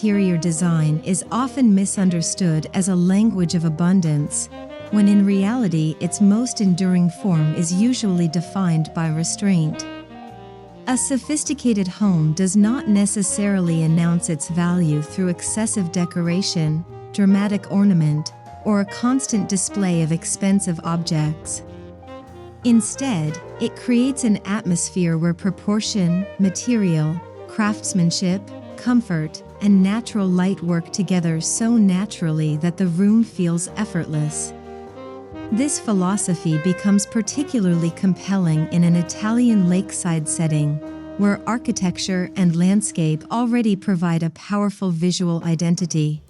interior design is often misunderstood as a language of abundance, when in reality its most enduring form is usually defined by restraint. A sophisticated home does not necessarily announce its value through excessive decoration, dramatic ornament, or a constant display of expensive objects. Instead, it creates an atmosphere where proportion, material, craftsmanship, comfort, and natural light work together so naturally that the room feels effortless. This philosophy becomes particularly compelling in an Italian lakeside setting, where architecture and landscape already provide a powerful visual identity.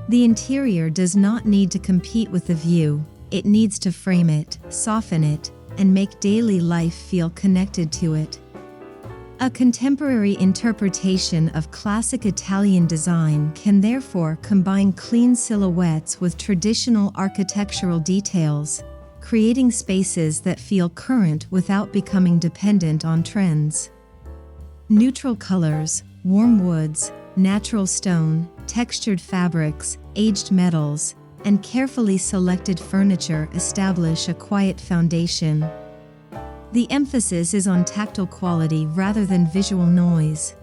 The interior does not need to compete with the view, it needs to frame it, soften it, and make daily life feel connected to it. A contemporary interpretation of classic Italian design can therefore combine clean silhouettes with traditional architectural details, creating spaces that feel current without becoming dependent on trends. Neutral colors, warm woods, natural stone, textured fabrics, aged metals, and carefully selected furniture establish a quiet foundation. The emphasis is on tactile quality rather than visual noise.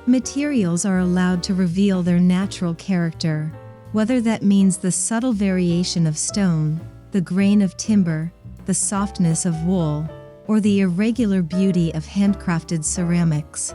Materials are allowed to reveal their natural character, whether that means the subtle variation of stone, the grain of timber, the softness of wool, or the irregular beauty of handcrafted ceramics.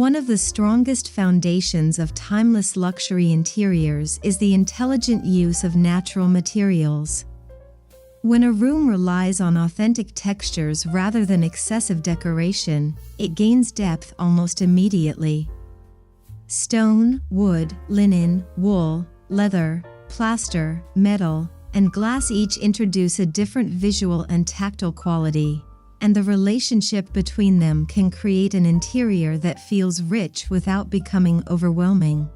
One of the strongest foundations of timeless luxury interiors is the intelligent use of natural materials. When a room relies on authentic textures rather than excessive decoration, it gains depth almost immediately. Stone, wood, linen, wool, leather, plaster, metal, and glass each introduce a different visual and tactile quality, and the relationship between them can create an interior that feels rich without becoming overwhelming.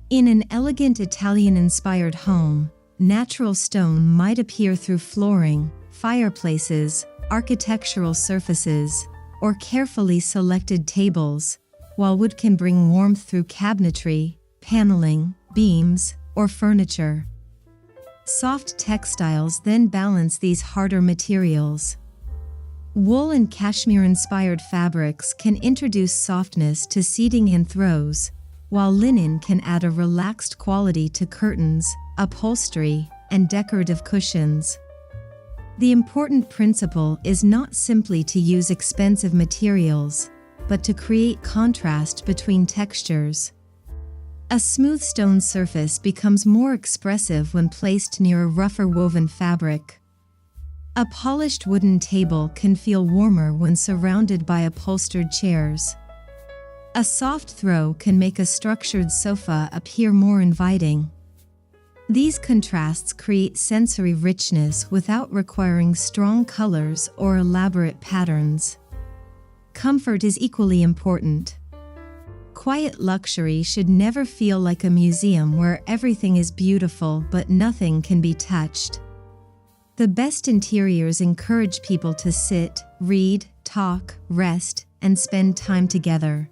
In an elegant Italian-inspired home, natural stone might appear through flooring, fireplaces, architectural surfaces, or carefully selected tables, while wood can bring warmth through cabinetry, paneling, beams, or furniture. Soft textiles then balance these harder materials. Wool and cashmere-inspired fabrics can introduce softness to seating and throws, while linen can add a relaxed quality to curtains, upholstery, and decorative cushions. The important principle is not simply to use expensive materials, but to create contrast between textures. A smooth stone surface becomes more expressive when placed near a rougher woven fabric. A polished wooden table can feel warmer when surrounded by upholstered chairs. A soft throw can make a structured sofa appear more inviting. These contrasts create sensory richness without requiring strong colors or elaborate patterns. Comfort is equally important. Quiet luxury should never feel like a museum where everything is beautiful but nothing can be touched. The best interiors encourage people to sit, read, talk, rest, and spend time together.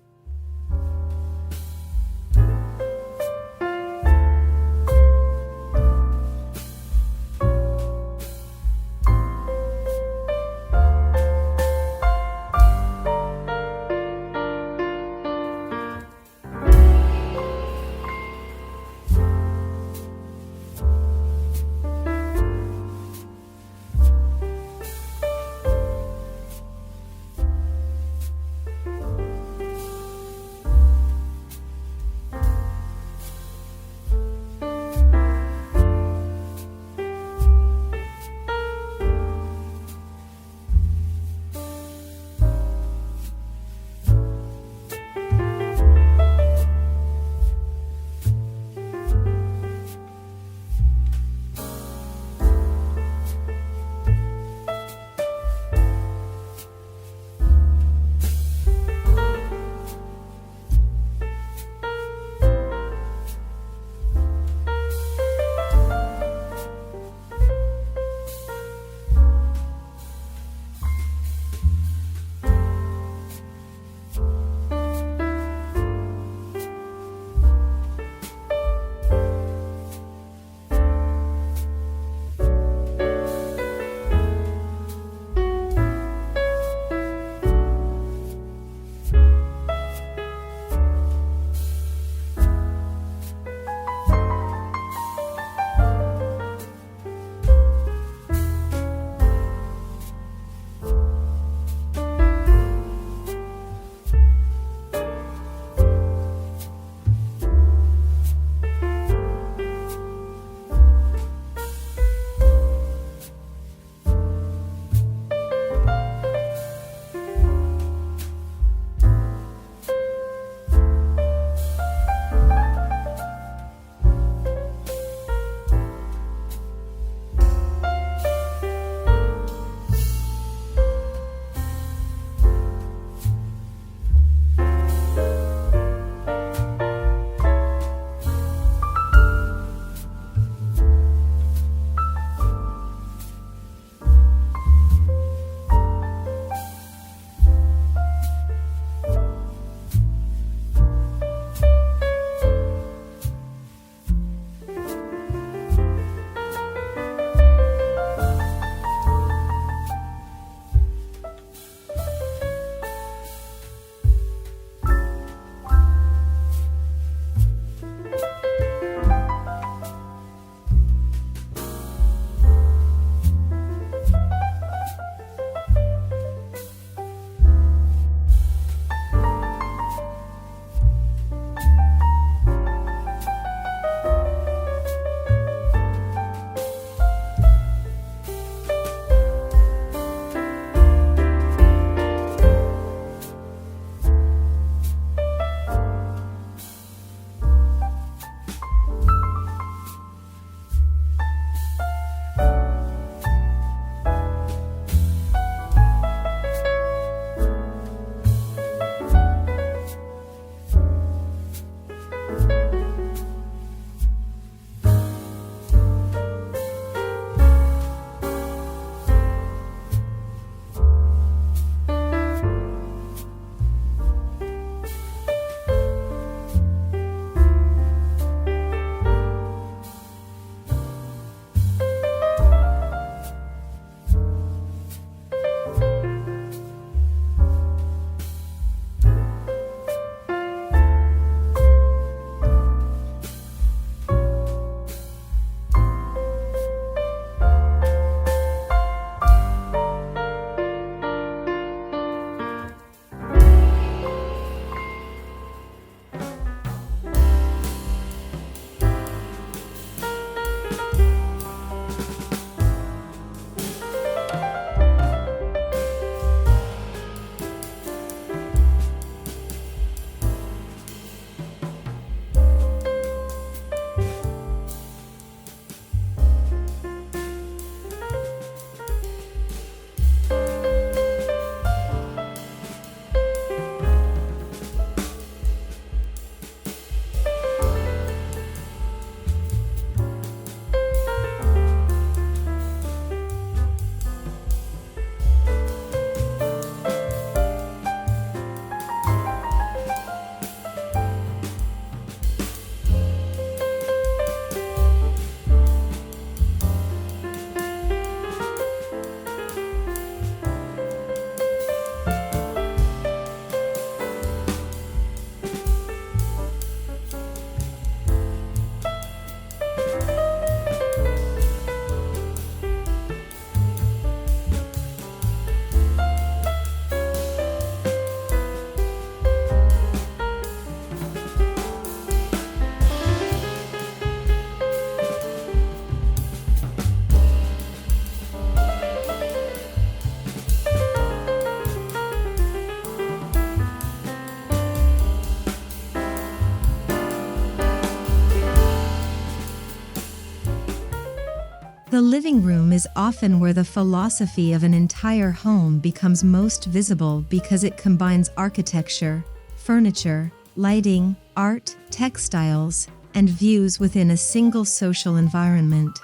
The living room is often where the philosophy of an entire home becomes most visible because it combines architecture, furniture, lighting, art, textiles, and views within a single social environment.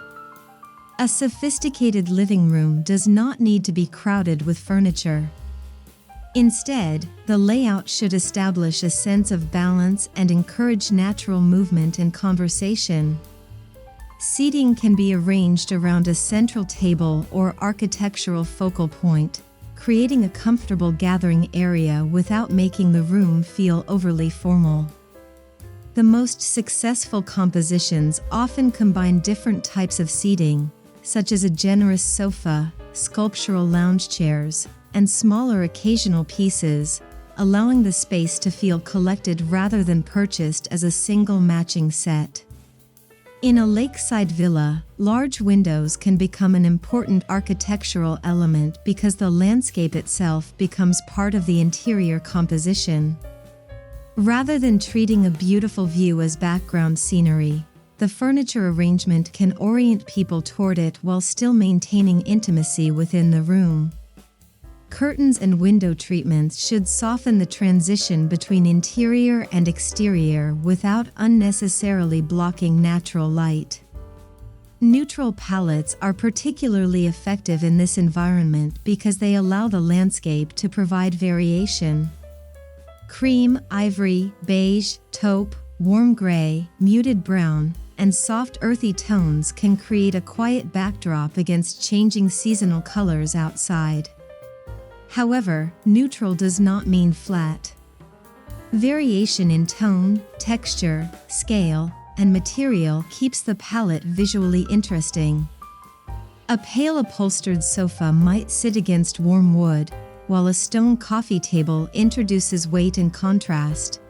A sophisticated living room does not need to be crowded with furniture. Instead, the layout should establish a sense of balance and encourage natural movement and conversation. Seating can be arranged around a central table or architectural focal point, creating a comfortable gathering area without making the room feel overly formal. The most successful compositions often combine different types of seating, such as a generous sofa, sculptural lounge chairs, and smaller occasional pieces, allowing the space to feel collected rather than purchased as a single matching set. In a lakeside villa, large windows can become an important architectural element because the landscape itself becomes part of the interior composition. Rather than treating a beautiful view as background scenery, the furniture arrangement can orient people toward it while still maintaining intimacy within the room. Curtains and window treatments should soften the transition between interior and exterior without unnecessarily blocking natural light. Neutral palettes are particularly effective in this environment because they allow the landscape to provide variation. Cream, ivory, beige, taupe, warm gray, muted brown, and soft earthy tones can create a quiet backdrop against changing seasonal colors outside. However, neutral does not mean flat. Variation in tone, texture, scale, and material keeps the palette visually interesting. A pale upholstered sofa might sit against warm wood, while a stone coffee table introduces weight and contrast.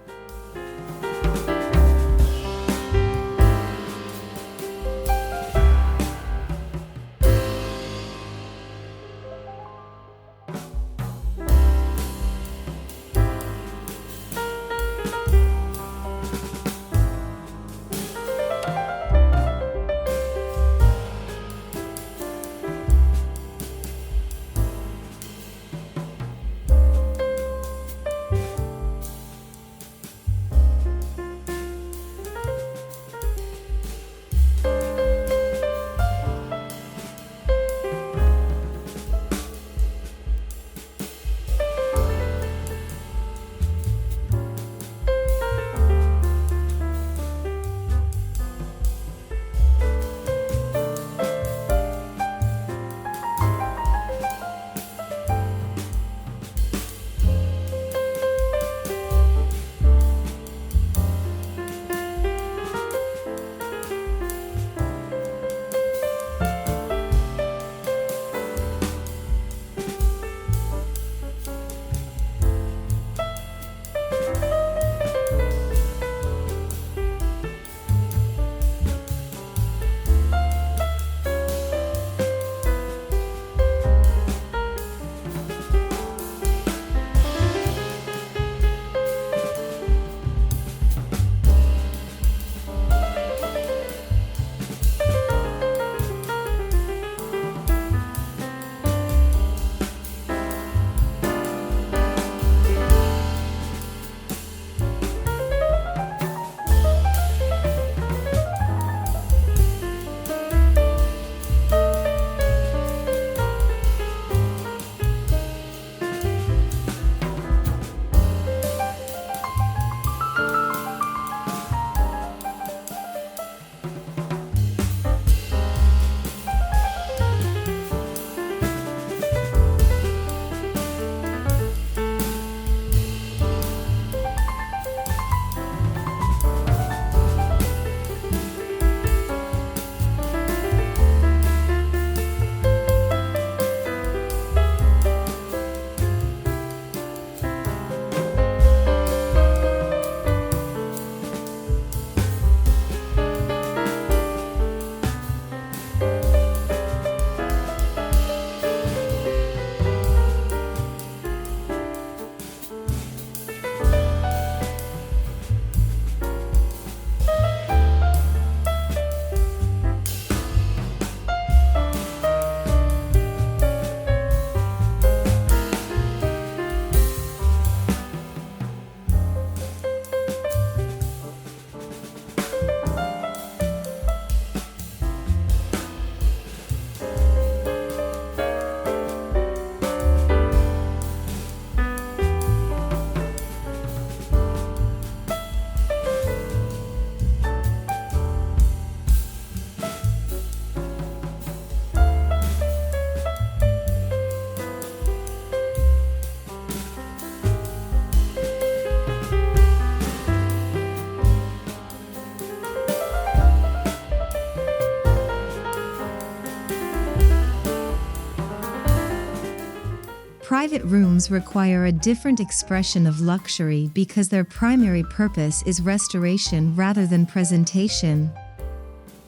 Private rooms require a different expression of luxury because their primary purpose is restoration rather than presentation.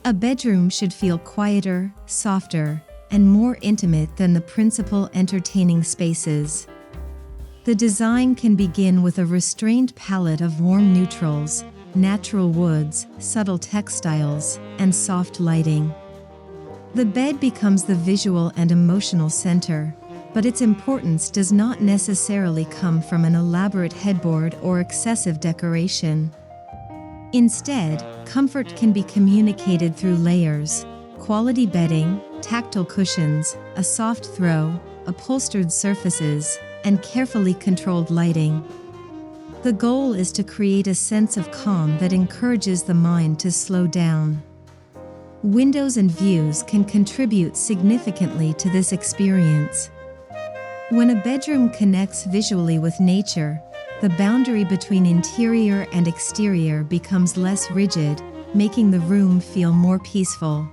A bedroom should feel quieter, softer, and more intimate than the principal entertaining spaces. The design can begin with a restrained palette of warm neutrals, natural woods, subtle textiles, and soft lighting. The bed becomes the visual and emotional center, but its importance does not necessarily come from an elaborate headboard or excessive decoration. Instead, comfort can be communicated through layers, quality bedding, tactile cushions, a soft throw, upholstered surfaces, and carefully controlled lighting. The goal is to create a sense of calm that encourages the mind to slow down. Windows and views can contribute significantly to this experience. When a bedroom connects visually with nature, the boundary between interior and exterior becomes less rigid, making the room feel more peaceful.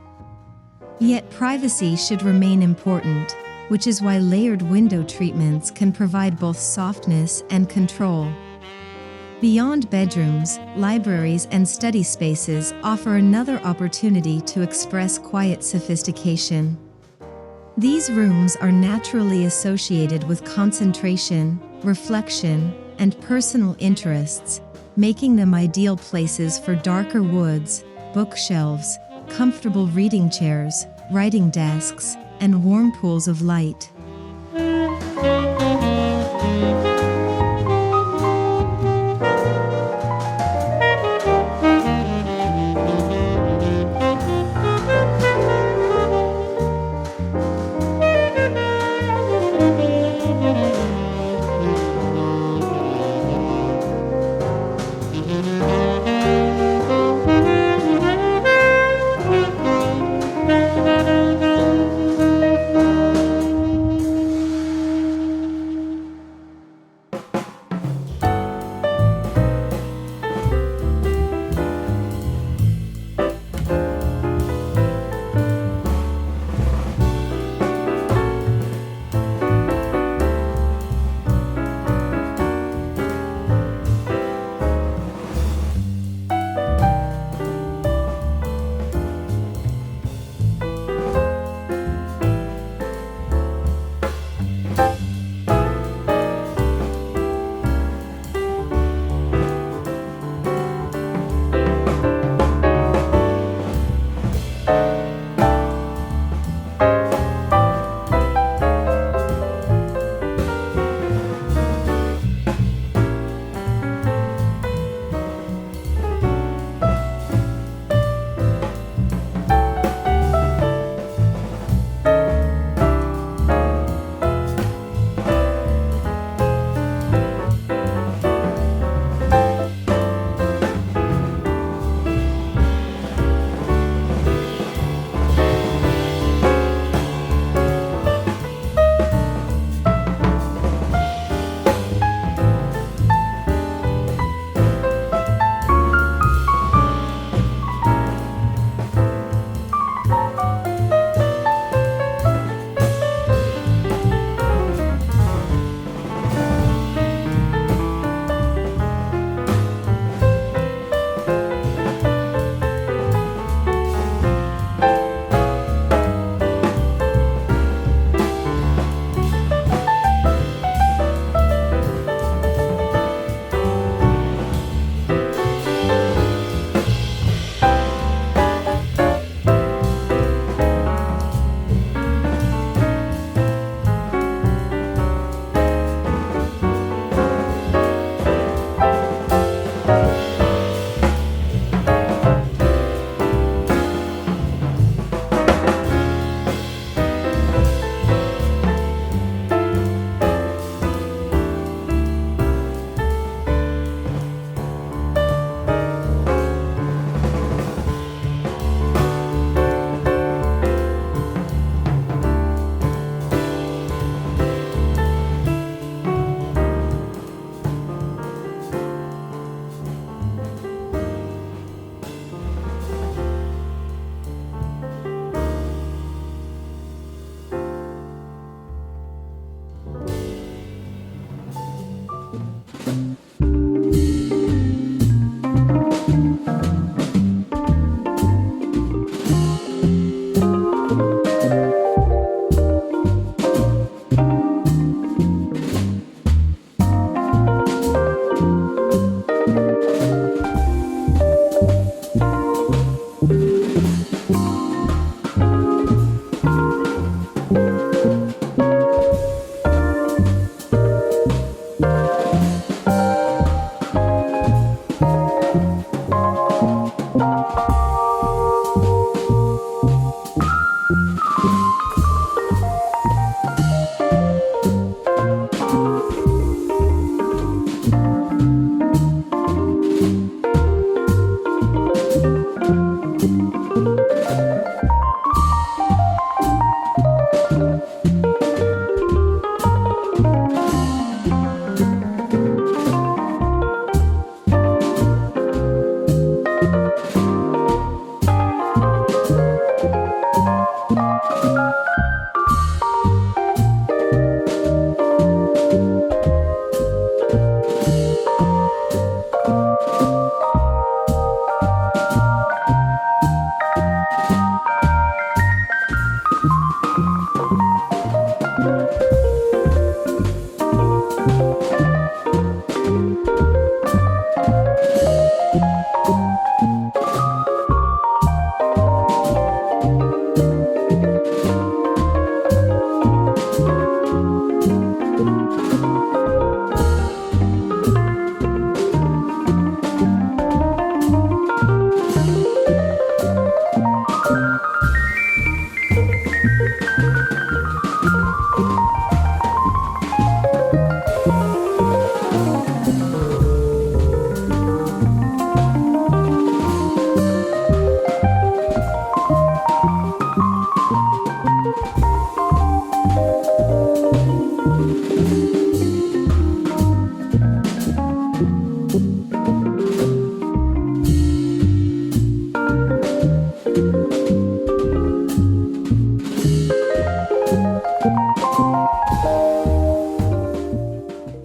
Yet privacy should remain important, which is why layered window treatments can provide both softness and control. Beyond bedrooms, libraries and study spaces offer another opportunity to express quiet sophistication. These rooms are naturally associated with concentration, reflection, and personal interests, making them ideal places for darker woods, bookshelves, comfortable reading chairs, writing desks, and warm pools of light.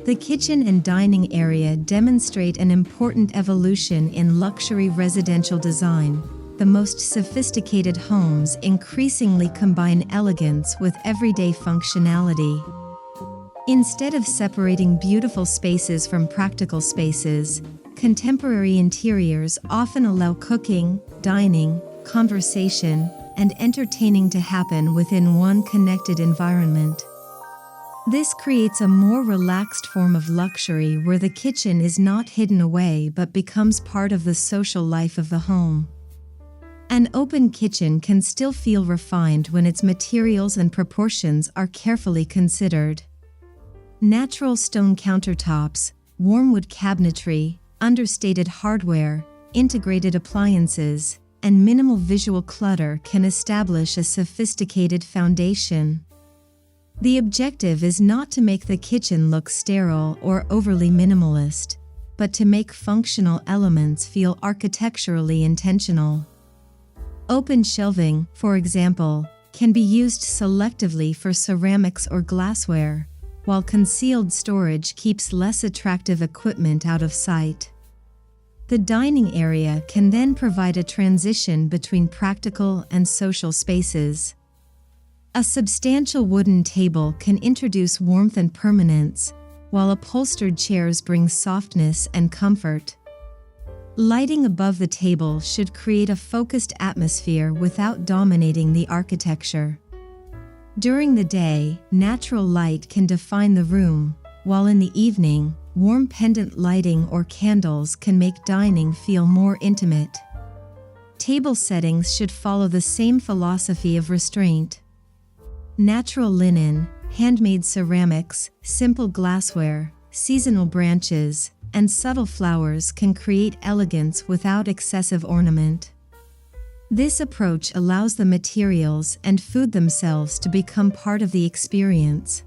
The kitchen and dining area demonstrate an important evolution in luxury residential design. The most sophisticated homes increasingly combine elegance with everyday functionality. Instead of separating beautiful spaces from practical spaces, contemporary interiors often allow cooking, dining, conversation, and entertaining to happen within one connected environment. This creates a more relaxed form of luxury where the kitchen is not hidden away but becomes part of the social life of the home. An open kitchen can still feel refined when its materials and proportions are carefully considered. Natural stone countertops, warm wood cabinetry, understated hardware, integrated appliances, and minimal visual clutter can establish a sophisticated foundation. The objective is not to make the kitchen look sterile or overly minimalist, but to make functional elements feel architecturally intentional. Open shelving, for example, can be used selectively for ceramics or glassware, while concealed storage keeps less attractive equipment out of sight. The dining area can then provide a transition between practical and social spaces. A substantial wooden table can introduce warmth and permanence, while upholstered chairs bring softness and comfort. Lighting above the table should create a focused atmosphere without dominating the architecture. During the day, natural light can define the room, while in the evening, warm pendant lighting or candles can make dining feel more intimate. Table settings should follow the same philosophy of restraint. Natural linen, handmade ceramics, simple glassware, seasonal branches, and subtle flowers can create elegance without excessive ornament. This approach allows the materials and food themselves to become part of the experience.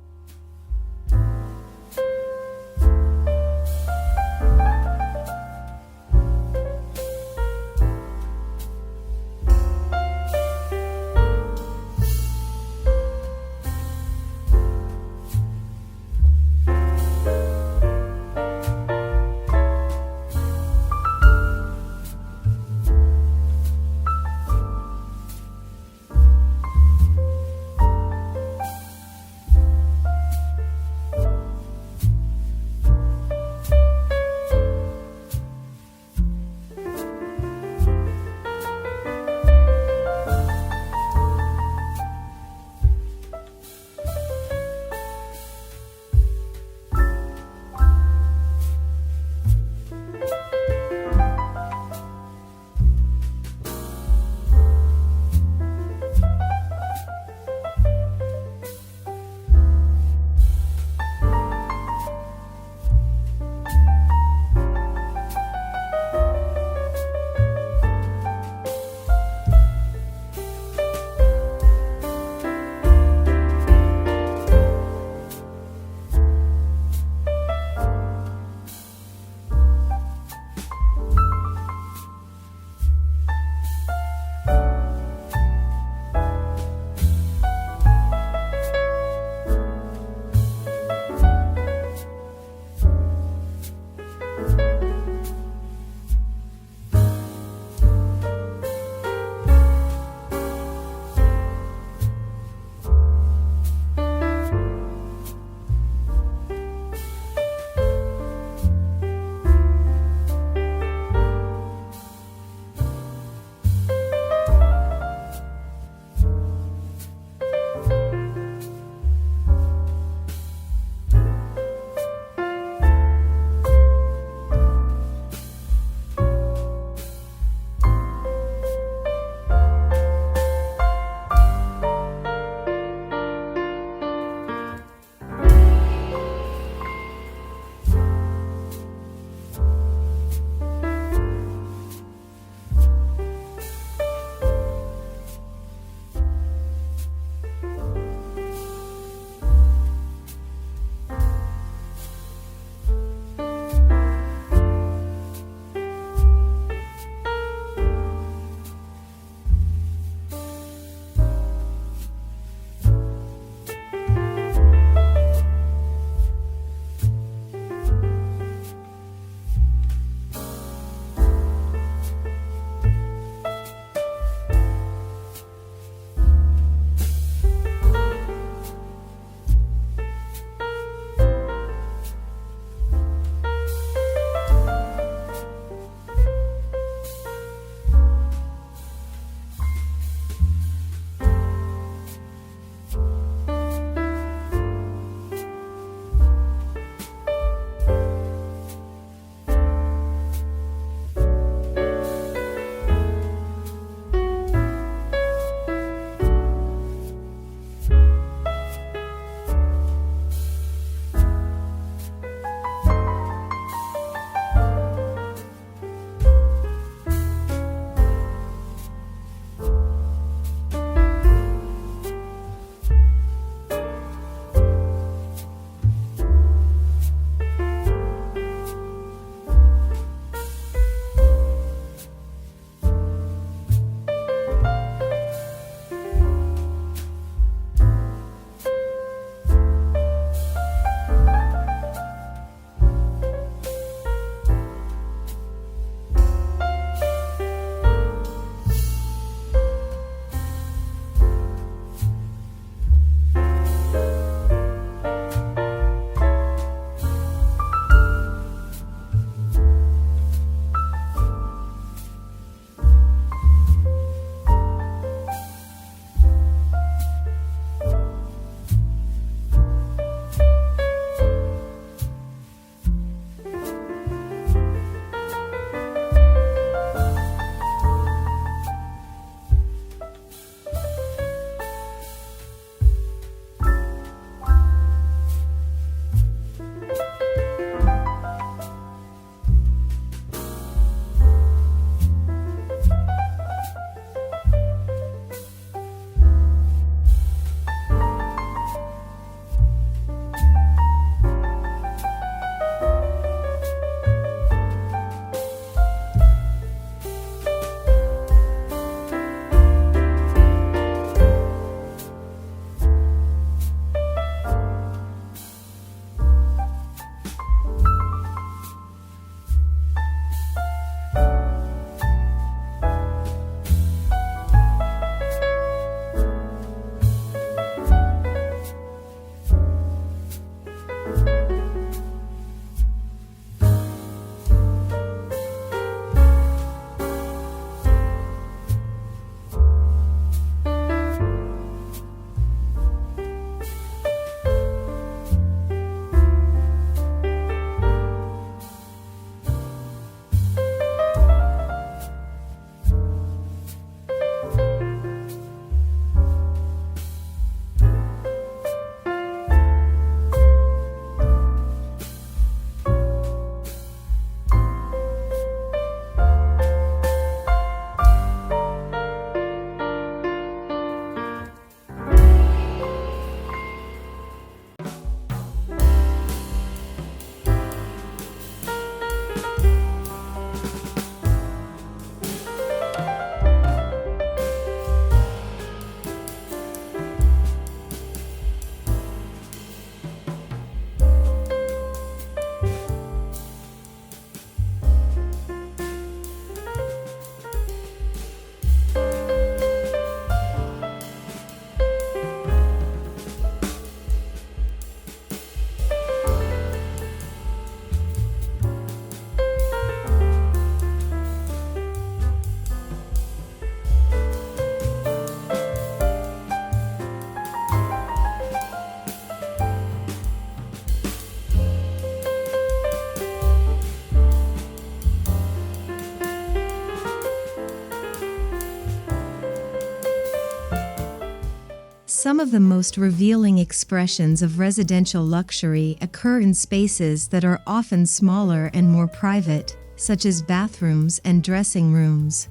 Some of the most revealing expressions of residential luxury occur in spaces that are often smaller and more private, such as bathrooms and dressing rooms.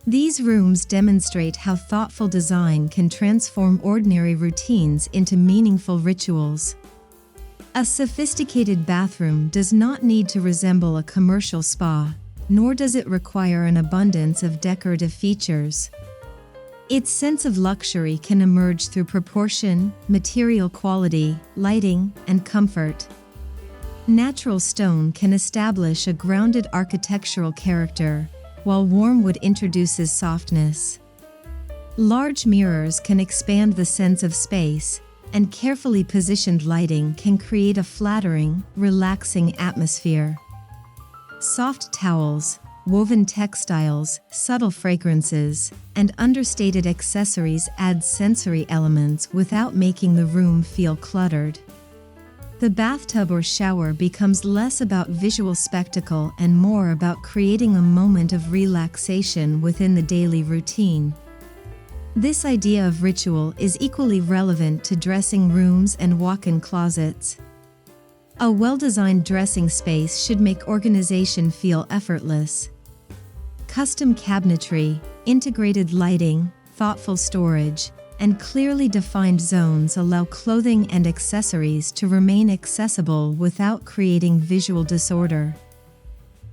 These rooms demonstrate how thoughtful design can transform ordinary routines into meaningful rituals. A sophisticated bathroom does not need to resemble a commercial spa, nor does it require an abundance of decorative features. Its sense of luxury can emerge through proportion, material quality, lighting, and comfort. Natural stone can establish a grounded architectural character, while warm wood introduces softness. Large mirrors can expand the sense of space, and carefully positioned lighting can create a flattering, relaxing atmosphere. Soft towels, woven textiles, subtle fragrances, and understated accessories add sensory elements without making the room feel cluttered. The bathtub or shower becomes less about visual spectacle and more about creating a moment of relaxation within the daily routine. This idea of ritual is equally relevant to dressing rooms and walk-in closets. A well-designed dressing space should make organization feel effortless. Custom cabinetry, integrated lighting, thoughtful storage, and clearly defined zones allow clothing and accessories to remain accessible without creating visual disorder.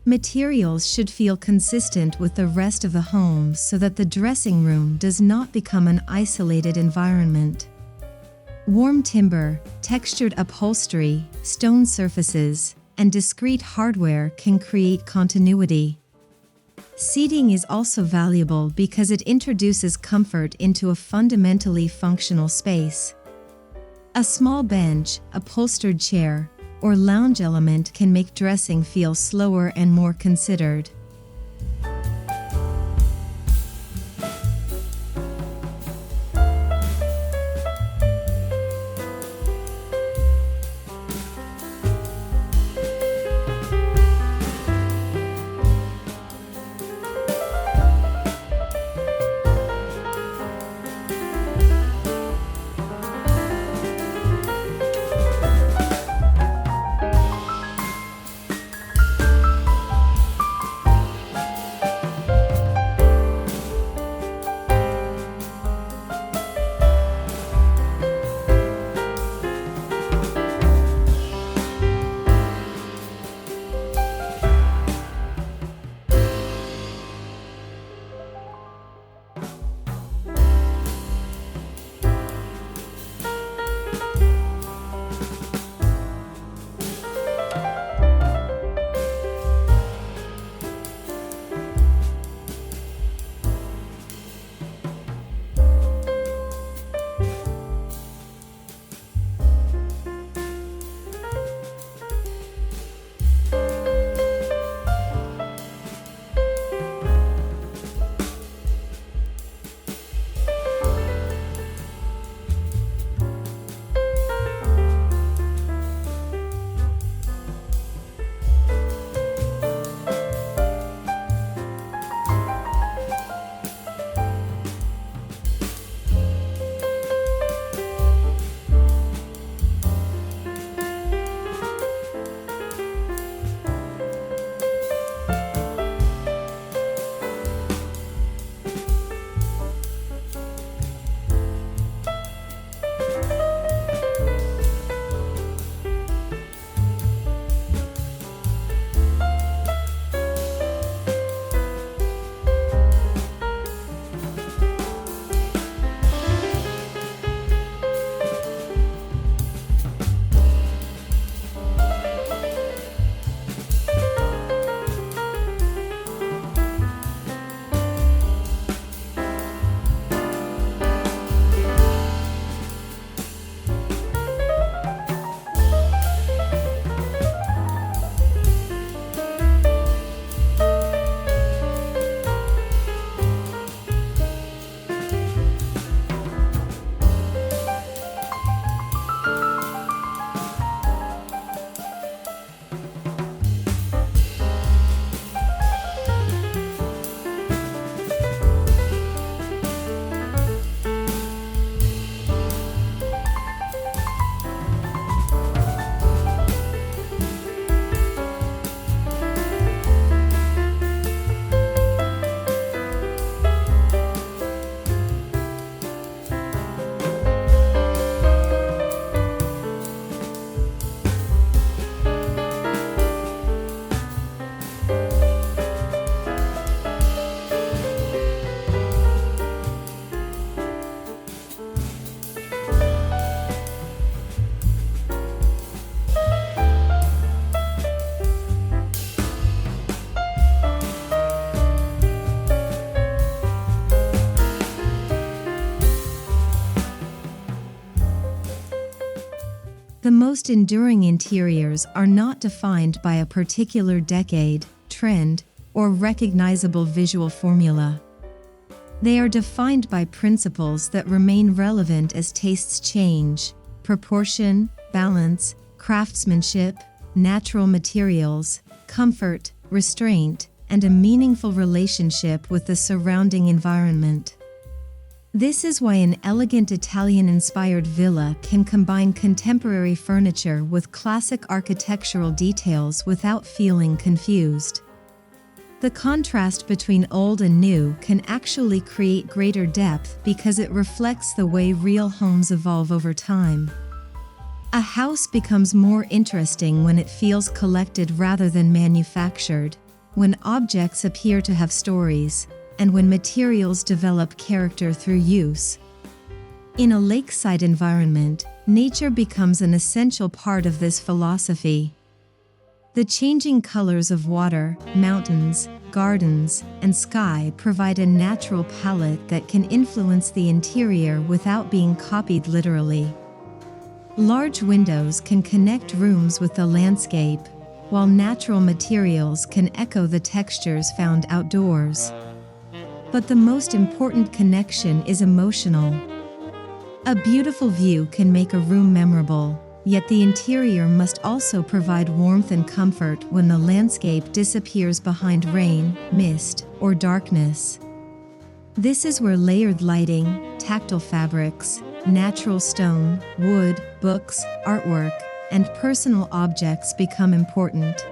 Materials should feel consistent with the rest of the home so that the dressing room does not become an isolated environment. Warm timber, textured upholstery, stone surfaces, and discrete hardware can create continuity. Seating is also valuable because it introduces comfort into a fundamentally functional space. A small bench, upholstered chair, or lounge element can make dressing feel slower and more considered. The most enduring interiors are not defined by a particular decade, trend, or recognizable visual formula. They are defined by principles that remain relevant as tastes change: proportion, balance, craftsmanship, natural materials, comfort, restraint, and a meaningful relationship with the surrounding environment. This is why an elegant Italian-inspired villa can combine contemporary furniture with classic architectural details without feeling confused. The contrast between old and new can actually create greater depth because it reflects the way real homes evolve over time. A house becomes more interesting when it feels collected rather than manufactured, when objects appear to have stories, and when materials develop character through use. In a lakeside environment, nature becomes an essential part of this philosophy. The changing colors of water, mountains, gardens, and sky provide a natural palette that can influence the interior without being copied literally. Large windows can connect rooms with the landscape, while natural materials can echo the textures found outdoors. But the most important connection is emotional. A beautiful view can make a room memorable, yet the interior must also provide warmth and comfort when the landscape disappears behind rain, mist, or darkness. This is where layered lighting, tactile fabrics, natural stone, wood, books, artwork, and personal objects become important.